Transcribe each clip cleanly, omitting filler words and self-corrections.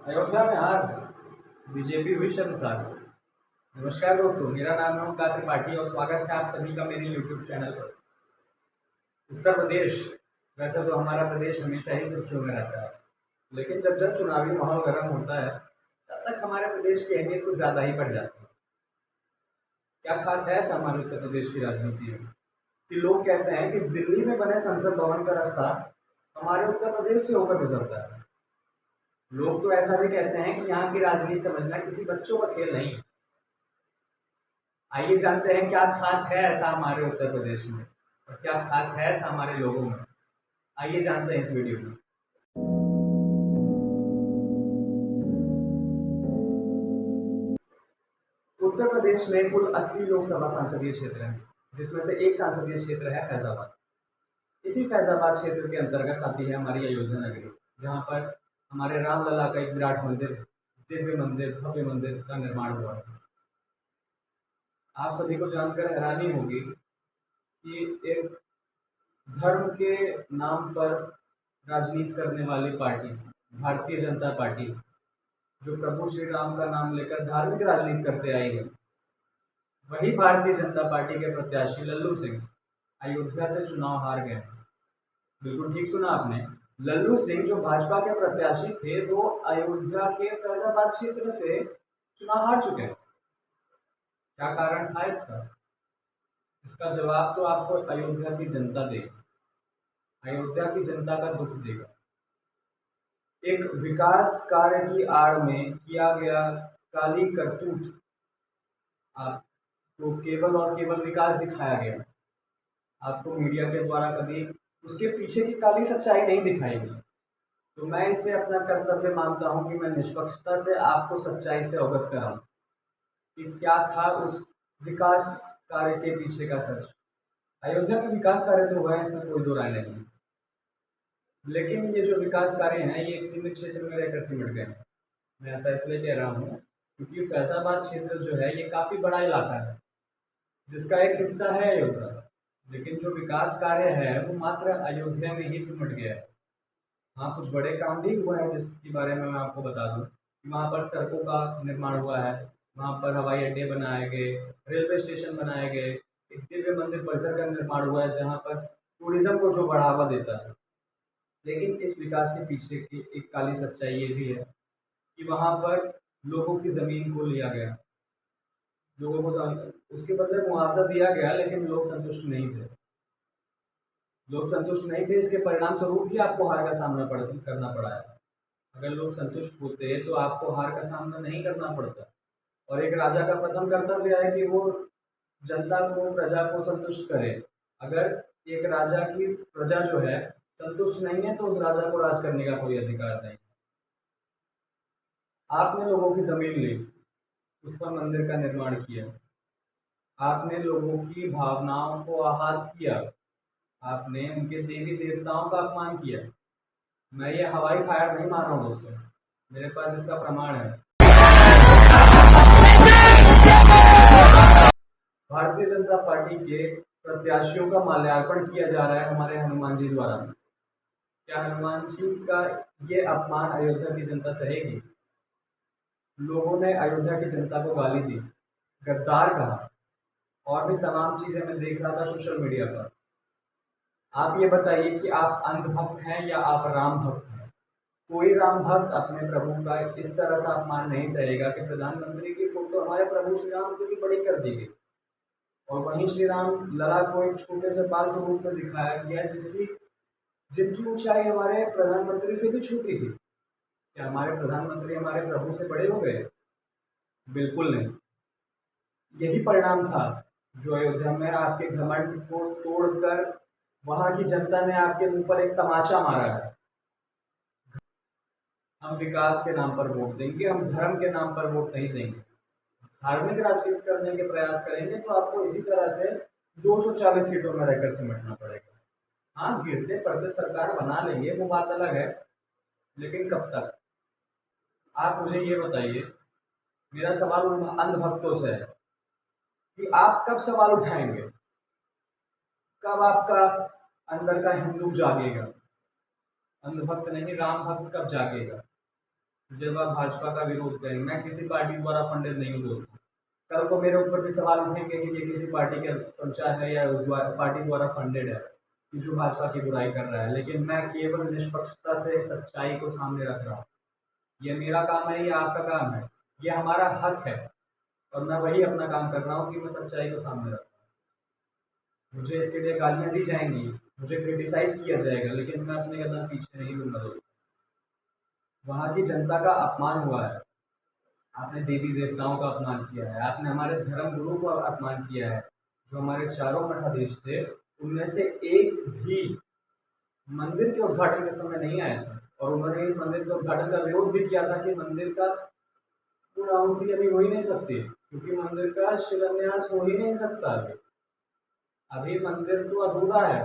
अयोध्या में हार, बीजेपी हुई शर्मसार। नमस्कार दोस्तों, मेरा नाम है ओमकार त्रिपाठी और स्वागत है आप सभी का मेरे यूट्यूब चैनल पर। उत्तर प्रदेश, वैसे तो हमारा प्रदेश हमेशा ही सुर्खियों में रहता है, लेकिन जब जब चुनावी माहौल गर्म होता है तब तक हमारे प्रदेश की अहमियत कुछ ज़्यादा ही बढ़ जाती है। क्या खास है ऐसा हमारे उत्तर प्रदेश की राजनीति में कि लोग कहते हैं कि दिल्ली में बने संसद भवन का रास्ता हमारे उत्तर प्रदेश से होकर गुजरता है। लोग तो ऐसा भी कहते हैं कि यहाँ की राजनीति समझना किसी बच्चों का खेल नहीं है। आइए जानते हैं क्या खास है ऐसा हमारे उत्तर प्रदेश में और क्या खास है ऐसा हमारे लोगों में। आइए जानते हैं इस वीडियो में। उत्तर प्रदेश में कुल 80 लोकसभा संसदीय क्षेत्र हैं, जिसमें से एक संसदीय क्षेत्र है फैजाबाद। इसी फैजाबाद क्षेत्र के अंतर्गत आती है हमारी अयोध्या नगरी, जहाँ पर हमारे रामलला का एक विराट मंदिर, दिव्य मंदिर, भव्य मंदिर का निर्माण हुआ है। आप सभी को जानकर हैरानी होगी कि एक धर्म के नाम पर राजनीति करने वाली पार्टी, भारतीय जनता पार्टी, जो प्रभु श्री राम का नाम लेकर धार्मिक राजनीति करते आई है, वही भारतीय जनता पार्टी के प्रत्याशी लल्लू सिंह अयोध्या से चुनाव हार गए। बिल्कुल ठीक सुना आपने, लल्लू सिंह जो भाजपा के प्रत्याशी थे वो अयोध्या के फैजाबाद क्षेत्र से चुनाव हार चुके हैं। क्या कारण था इसका? इसका जवाब तो आपको अयोध्या की जनता देगी, अयोध्या की जनता का दुख देगा। एक विकास कार्य की आड़ में किया गया काली करतूत आपको केवल और केवल विकास दिखाया गया। आपको मीडिया के द्वारा कभी उसके पीछे की काली सच्चाई नहीं दिखाई गई। तो मैं इसे अपना कर्तव्य मानता हूं कि मैं निष्पक्षता से आपको सच्चाई से अवगत कराऊं कि क्या था उस विकास कार्य के पीछे का सच। अयोध्या में विकास कार्य तो हुआ है, इसमें कोई दो राय नहीं है, लेकिन ये जो विकास कार्य हैं ये एक सीमित क्षेत्र में रहकर सिमट गए हैं। मैं ऐसा इसलिए कह रहा हूँ क्योंकि फैजाबाद क्षेत्र जो है ये काफ़ी बड़ा इलाका है, जिसका एक हिस्सा है अयोध्या, लेकिन जो विकास कार्य है वो मात्र अयोध्या में ही सिमट गया है। हाँ, कुछ बड़े काम भी हुए हैं जिसके बारे में मैं आपको बता दूं कि वहाँ पर सड़कों का निर्माण हुआ है, वहाँ पर हवाई अड्डे बनाए गए, रेलवे स्टेशन बनाए गए, एक दिव्य मंदिर परिसर का निर्माण हुआ है जहाँ पर टूरिज्म को जो बढ़ावा देता है। लेकिन इस विकास के पीछे की एक काली सच्चाई ये भी है कि वहाँ पर लोगों की ज़मीन को लिया गया, लोगों को उसके बदले मुआवजा दिया गया, लेकिन लोग संतुष्ट नहीं थे। लोग संतुष्ट नहीं थे, इसके परिणाम स्वरूप ही आपको हार का सामना करना पड़ा है। अगर लोग संतुष्ट होते तो आपको हार का सामना नहीं करना पड़ता। और एक राजा का प्रथम कर्तव्य है कि वो जनता को, प्रजा को संतुष्ट करे। अगर एक राजा की प्रजा जो है संतुष्ट नहीं है तो उस राजा को राज करने का कोई अधिकार नहीं। आपने लोगों की जमीन ली, उस पर मंदिर का निर्माण किया, आपने लोगों की भावनाओं को आहत किया, आपने उनके देवी देवताओं का अपमान किया। मैं ये हवाई फायर नहीं मार रहा हूँ दोस्तों, मेरे पास इसका प्रमाण है। भारतीय जनता पार्टी के प्रत्याशियों का माल्यार्पण किया जा रहा है हमारे हनुमान जी द्वारा। क्या हनुमान जी का ये अपमान अयोध्या की जनता सहेगी? लोगों ने अयोध्या की जनता को गाली दी, गद्दार कहा, और भी तमाम चीज़ें मैं देख रहा था सोशल मीडिया पर। आप ये बताइए कि आप अंधभक्त हैं या आप राम भक्त हैं? कोई राम भक्त अपने प्रभु का इस तरह से अपमान नहीं सहेगा कि प्रधानमंत्री की फोटो हमारे प्रभु श्री राम से भी बड़ी कर दी गई और वहीं श्री राम लला को एक छोटे से बाल स्वरूप में दिखाया गया जिनकी ऊंचाई हमारे प्रधानमंत्री से भी छोटी थी। क्या हमारे प्रधानमंत्री हमारे प्रभु से बड़े हो गए? बिल्कुल नहीं। यही परिणाम था जो अयोध्या में आपके घमंड को तोड़कर वहां की जनता ने आपके मुंह पर एक तमाचा मारा है। हम विकास के नाम पर वोट देंगे, हम धर्म के नाम पर वोट नहीं देंगे। धार्मिक राजनीति करने के प्रयास करेंगे तो आपको इसी तरह से 240 सीटों में रहकर सिमटना पड़ेगा। हाँ, गिरते पड़ते सरकार बना लेंगे, वो बात अलग है, लेकिन कब तक? आप मुझे ये बताइए, मेरा सवाल उन अंधभक्तों से है कि आप कब सवाल उठाएंगे, कब आपका अंदर का हिंदू जागेगा? अंधभक्त नहीं, राम भक्त कब जागेगा? जब आप भाजपा का विरोध करें। मैं किसी पार्टी द्वारा फंडेड नहीं हूँ दोस्तों। कल को मेरे ऊपर भी सवाल उठेंगे कि ये किसी पार्टी का चमचा है या उस पार्टी द्वारा फंडेड है कि जो भाजपा की बुराई कर रहा है, लेकिन मैं केवल निष्पक्षता से सच्चाई को सामने रख रहा हूँ। ये मेरा काम है, ये आपका काम है, ये हमारा हक है, और मैं वही अपना काम कर रहा हूँ कि मैं सच्चाई को सामने रखूँ। मुझे इसके लिए गालियाँ दी जाएंगी, मुझे क्रिटिसाइज किया जाएगा, लेकिन मैं अपने कदम पीछे नहीं लूँगा दोस्तों। वहाँ की जनता का अपमान हुआ है, आपने देवी देवताओं का अपमान किया है, आपने हमारे धर्म गुरु का अपमान किया है। जो हमारे चारों मठाधीश थे, उनमें से एक भी मंदिर के उद्घाटन के समय नहीं आए थे, और उन्होंने इस मंदिर के उद्घाटन का विरोध भी किया था कि मंदिर का पूर्णाहुति अभी हो ही नहीं सकती, क्योंकि मंदिर का शिलान्यास हो ही नहीं सकता। अभी मंदिर तो अधूरा है,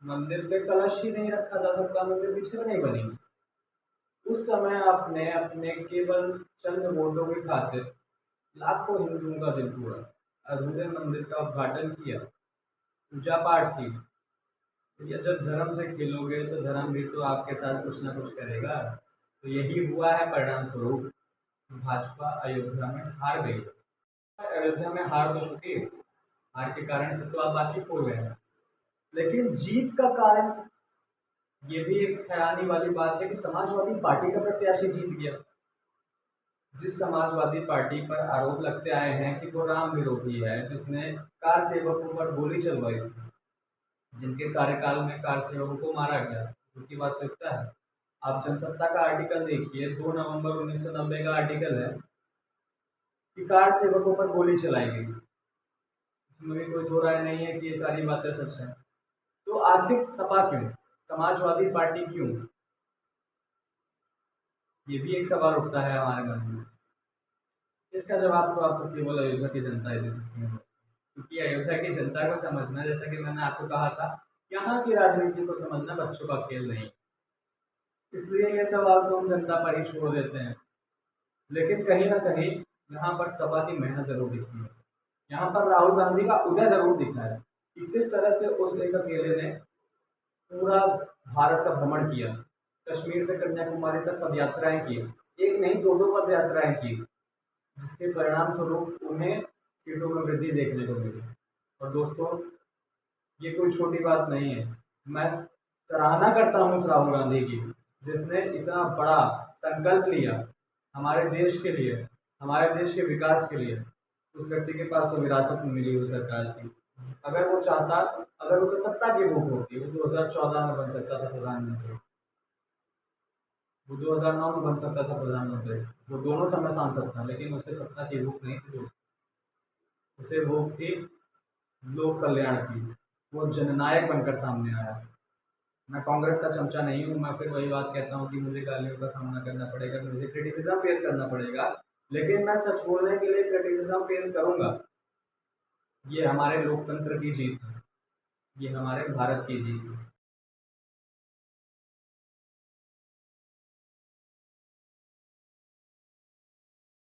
मंदिर पे कलश ही नहीं रखा जा सकता, मंदिर की छत नहीं बनी। उस समय आपने अपने केवल चंद वोटों की खातिर लाखों हिंदुओं का दिल तोड़ा, अधूरे मंदिर का उद्घाटन किया, पूजा पाठ की। या जब धर्म से खेलोगे तो धर्म भी तो आपके साथ कुछ ना कुछ करेगा। तो यही हुआ है परिणाम स्वरूप, भाजपा अयोध्या में हार गई। अयोध्या में हार तो चुकी है, हार के कारण से तो आप वाकिफ हो गए हैं, लेकिन जीत का कारण ये भी एक हैरानी वाली बात है कि समाजवादी पार्टी का प्रत्याशी जीत गया। जिस समाजवादी पार्टी पर आरोप लगते आए हैं कि वो राम विरोधी है, जिसने कार सेवकों पर गोली चलवाई थी, जिनके कार्यकाल में कार सेवकों को मारा गया, जो कि वास्तविकता है। आप जनसत्ता का आर्टिकल देखिए, 2 नवंबर 1990 का आर्टिकल है कि कार सेवकों पर गोली चलाई गई। इसमें भी कोई दो राय नहीं है कि ये सारी बातें सच हैं। तो आखिर सपा क्यों, समाजवादी पार्टी क्यों, ये भी एक सवाल उठता है हमारे मन में। इसका जवाब तो आपको केवल अयोध्या की जनता ही दे सकती है, क्योंकि अयोध्या की जनता को समझना, जैसा कि मैंने आपको कहा था, यहाँ की राजनीति को समझना बच्चों का खेल नहीं। इसलिए ये सवाल तो हम जनता पर ही छोड़ देते हैं। लेकिन कहीं ना कहीं यहाँ पर सपा की मेहनत जरूर दिखी है, यहाँ पर राहुल गांधी का उदय जरूर दिखा है कि किस तरह से उस एक अकेले ने पूरा भारत का भ्रमण किया, कश्मीर से कन्याकुमारी तक पदयात्राएं की, एक नहीं दो दो पदयात्राएं की, जिसके परिणाम स्वरूप उन्हें सीटों में वृद्धि देखने को मिली। और दोस्तों, ये कोई छोटी बात नहीं है। मैं सराहना करता हूँ उस राहुल गांधी की, जिसने इतना बड़ा संकल्प लिया हमारे देश के लिए, हमारे देश के विकास के लिए। उस व्यक्ति के पास तो विरासत में मिली हुई सरकार की। अगर वो चाहता, अगर उसे सत्ता की भूख होती, वो 2014 में बन सकता था प्रधानमंत्री, वो 2009 में बन सकता था प्रधानमंत्री, वो दोनों समय सांसद था, लेकिन उसे सत्ता की भूख नहीं थी दोस्तों, उसे भूख थी लोक कल्याण की। वो जननायक बनकर सामने आया। मैं कांग्रेस का चमचा नहीं हूँ, मैं फिर वही बात कहता हूँ कि मुझे गालियों का सामना करना पड़ेगा, मुझे क्रिटिसिज्म फेस करना पड़ेगा, लेकिन मैं सच बोलने के लिए क्रिटिसिज्म फेस करूँगा। ये हमारे लोकतंत्र की जीत है, ये हमारे भारत की जीत है।